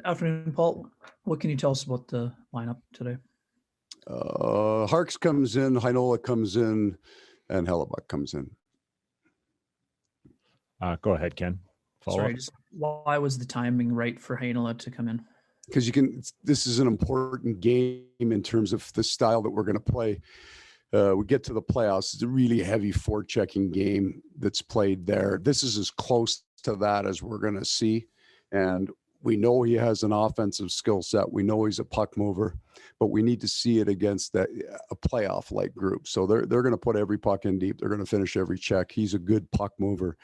afternoon, Paul. What can you tell us about the lineup today? Harks comes in, Heinola comes in, and Hellebuck comes in. Go ahead, Ken. Sorry, just why was the timing right for Heinola to come in? Because this is an important game in terms of the style that we're going to play. We get to the playoffs. It's a really heavy forechecking game that's played there. This is as close to that as we're going to see. And we know he has an offensive skill set. We know he's a puck mover, but we need to see it against a playoff-like group. So they're going to put every puck in deep. They're going to finish every check. He's a good puck mover.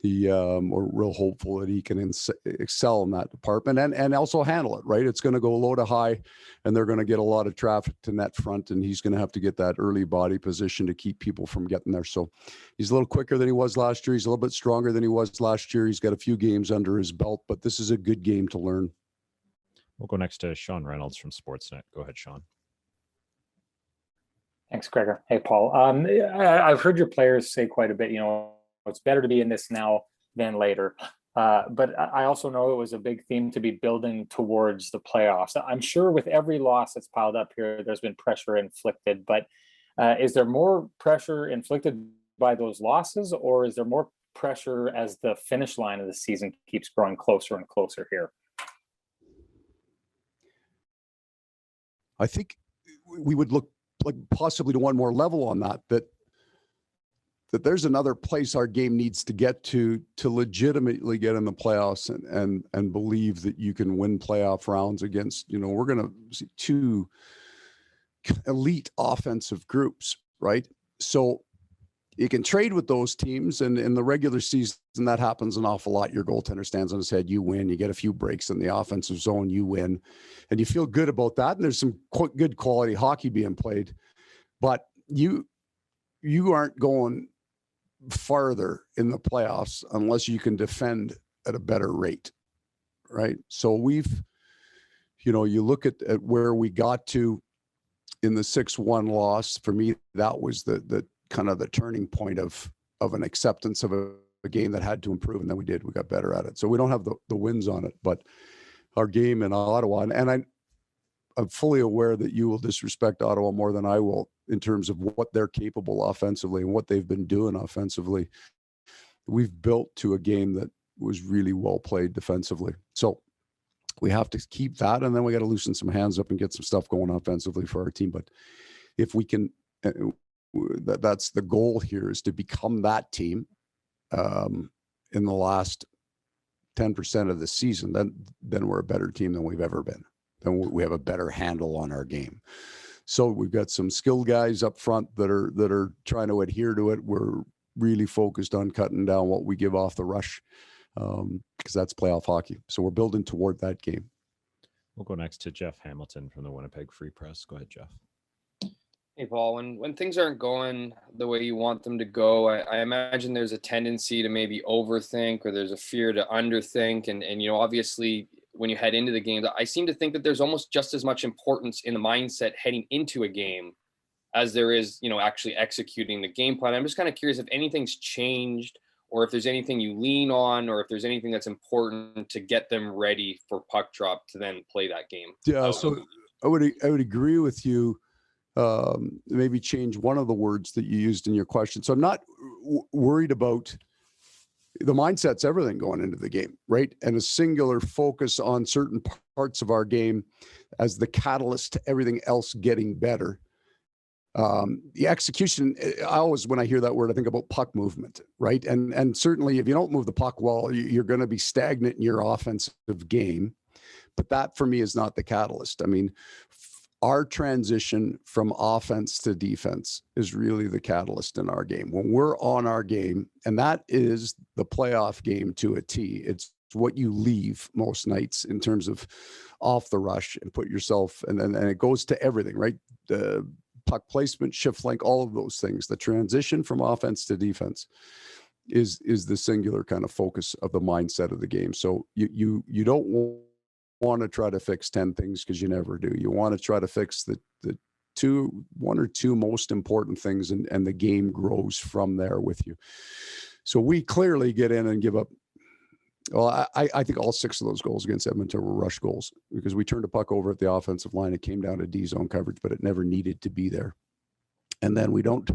We're real hopeful that he can excel in that department and also handle it, right? It's going to go low to high, and they're going to get a lot of traffic to net front, and he's going to have to get that early body position to keep people from getting there. So he's a little quicker than he was last year. He's a little bit stronger than he was last year. He's got a few games under his belt, but this is a good game to learn. We'll go next to Sean Reynolds from Sportsnet. Go ahead, Sean. Thanks, Gregor. Hey, Paul. I've heard your players say quite a bit, it's better to be in this now than later. But I also know it was a big theme to be building towards the playoffs. I'm sure with every loss that's piled up here, there's been pressure inflicted, but is there more pressure inflicted by those losses, or is there more pressure as the finish line of the season keeps growing closer and closer here? I think we would look like possibly to one more level on that there's another place our game needs to get to legitimately get in the playoffs and believe that you can win playoff rounds against, we're going to see two elite offensive groups, right? So you can trade with those teams, and in the regular season, that happens an awful lot. Your goaltender stands on his head, you win. You get a few breaks in the offensive zone, you win. And you feel good about that, and there's some good quality hockey being played. But you aren't going farther in the playoffs unless you can defend at a better rate, right? So we've, you look at where we got to in the 6-1 loss. For me, that was the kind of the turning point of an acceptance of a game that had to improve, and then we got better at it. So we don't have the wins on it, but our game in Ottawa, and I'm fully aware that you will disrespect Ottawa more than I will in terms of what they're capable offensively and what they've been doing offensively. We've built to a game that was really well played defensively. So we have to keep that, and then we got to loosen some hands up and get some stuff going offensively for our team. But if we can, that's the goal here, is to become that team in the last 10% of the season, then we're a better team than we've ever been. Then we have a better handle on our game. So we've got some skilled guys up front that are trying to adhere to it. We're really focused on cutting down what we give off the rush, because that's playoff hockey. So we're building toward that game. We'll go next to Jeff Hamilton from the Winnipeg Free Press. Go ahead, Jeff. Hey, Paul, when things aren't going the way you want them to go, I imagine there's a tendency to maybe overthink, or there's a fear to underthink. And obviously, when you head into the game, I seem to think that there's almost just as much importance in the mindset heading into a game as there is, actually executing the game plan. I'm just kind of curious if anything's changed, or if there's anything you lean on, or if there's anything that's important to get them ready for puck drop to then play that game. Yeah, so I would agree with you. Maybe change one of the words that you used in your question. So I'm not worried about the mindset's everything going into the game, right? And a singular focus on certain parts of our game as the catalyst to everything else getting better. The execution, when I hear that word, I think about puck movement, right? And certainly if you don't move the puck well, you're going to be stagnant in your offensive game. But that for me is not the catalyst. I mean, our transition from offense to defense is really the catalyst in our game. When we're on our game, and that is the playoff game to a T, it's what you leave most nights in terms of off the rush and put yourself, and it goes to everything, right? The puck placement, shift length, all of those things. The transition from offense to defense is the singular kind of focus of the mindset of the game. So you don't want to try to fix 10 things, because you never do. You want to try to fix the one or two most important things, and the game grows from there with you. So we clearly get in and give up Well, I think all 6 of those goals against Edmonton were rush goals because we turned a puck over at the offensive line. It came down to D zone coverage, but it never needed to be there. And then we don't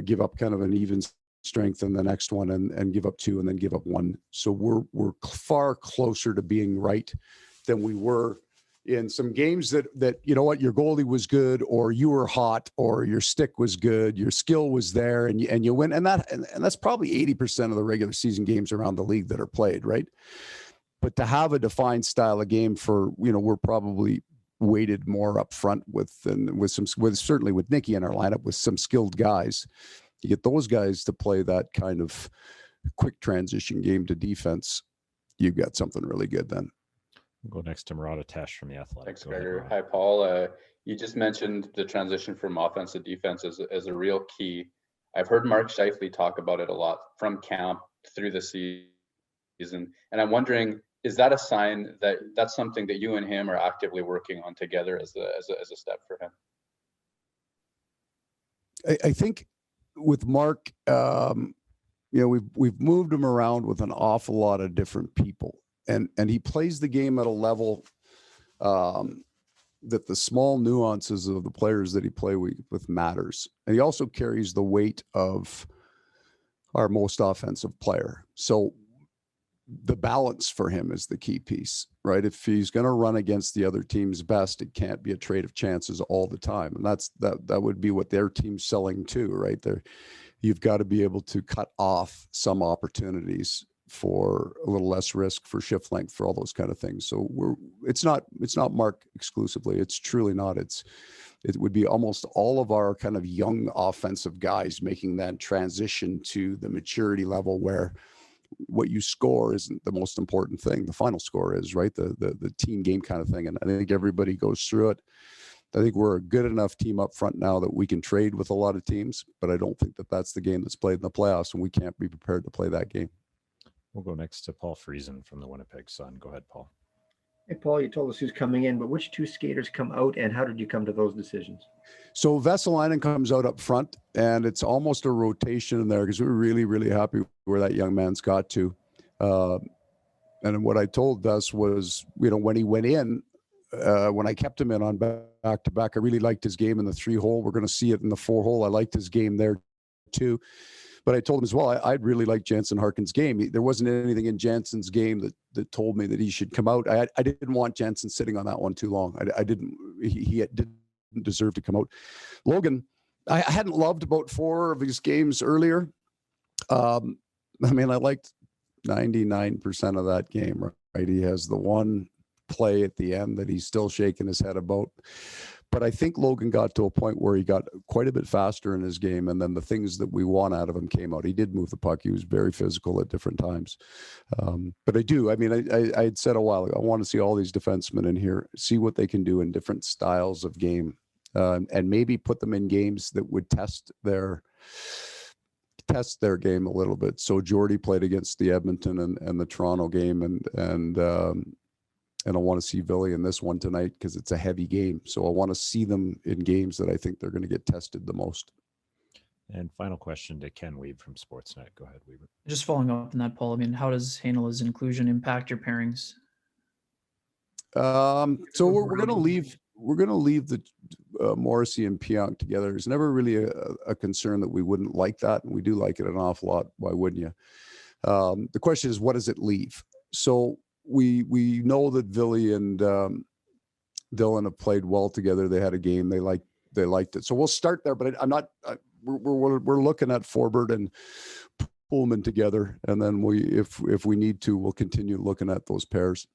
give up kind of an even strength in the next one and give up 2 and then give up 1. So we're far closer to being right than we were in some games that you know what, your goalie was good, or you were hot, or your stick was good, your skill was there, and you win. And that's probably 80% of the regular season games around the league that are played, right? But to have a defined style of game for, you know, we're probably weighted more up front with certainly with Nicky in our lineup with some skilled guys. You get those guys to play that kind of quick transition game to defense, you've got something really good then. We'll go next to Murata Tesh from The Athletic. Thanks, Go ahead, Gregor. Murata. Hi, Paul. You just mentioned the transition from offense to defense as a real key. I've heard Mark Scheifele talk about it a lot from camp through the season. And I'm wondering, is that a sign that that's something that you and him are actively working on together as a step for him? I think with Mark, you know, we've moved him around with an awful lot of different people. And he plays the game at a level that the small nuances of the players that he play with matters. And he also carries the weight of our most offensive player. So the balance for him is the key piece, right? If he's going to run against the other team's best, it can't be a trade of chances all the time. And that would be what their team's selling too, right? You've got to be able to cut off some opportunities for a little less risk, for shift length, for all those kind of things. So it's not Mark exclusively. It's truly not. It would be almost all of our kind of young offensive guys making that transition to the maturity level where what you score isn't the most important thing. The final score is, right? The team game kind of thing. And I think everybody goes through it. I think we're a good enough team up front now that we can trade with a lot of teams, but I don't think that that's the game that's played in the playoffs, and we can't be prepared to play that game. We'll go next to Paul Friesen from the Winnipeg Sun. Go ahead, Paul. Hey, Paul, you told us who's coming in, but which 2 skaters come out, and how did you come to those decisions? So Vesalainen comes out up front, and it's almost a rotation in there because we're really, really happy where that young man's got to. And what I told Ves was, you know, when he went in, when I kept him in on back-to-back, I really liked his game in the 3-hole. We're going to see it in the 4-hole. I liked his game there too. But I told him as well, I'd really like Jansen Harkin's game. There wasn't anything in Jansen's game that told me that he should come out. I didn't want Jansen sitting on that one too long. He didn't deserve to come out. Logan, I hadn't loved about 4 of his games earlier. I mean, I liked 99% of that game, right? He has the one play at the end that he's still shaking his head about. But I think Logan got to a point where he got quite a bit faster in his game, and then the things that we want out of him came out. He did move the puck. He was very physical at different times. But I had said a while ago, I want to see all these defensemen in here, see what they can do in different styles of game, and maybe put them in games that would test their game a little bit. So Jordy played against the Edmonton and the Toronto game, and I want to see Villy in this one tonight because it's a heavy game. So I want to see them in games that I think they're going to get tested the most. And final question to Ken Weeb from Sportsnet. Go ahead, Weaver. Just following up on that, Paul, I mean, how does Heinola's inclusion impact your pairings? So we're going to leave the Morrissey and Pionk together. There's never really a concern that we wouldn't like that, and we do like it an awful lot. Why wouldn't you? The question is, what does it leave? So we know that Villy and Dylan have played well together. They had a game. They liked it. So we'll start there, but I'm not. We're looking at Forbert and Pullman together, and then if we need to, we'll continue looking at those pairs.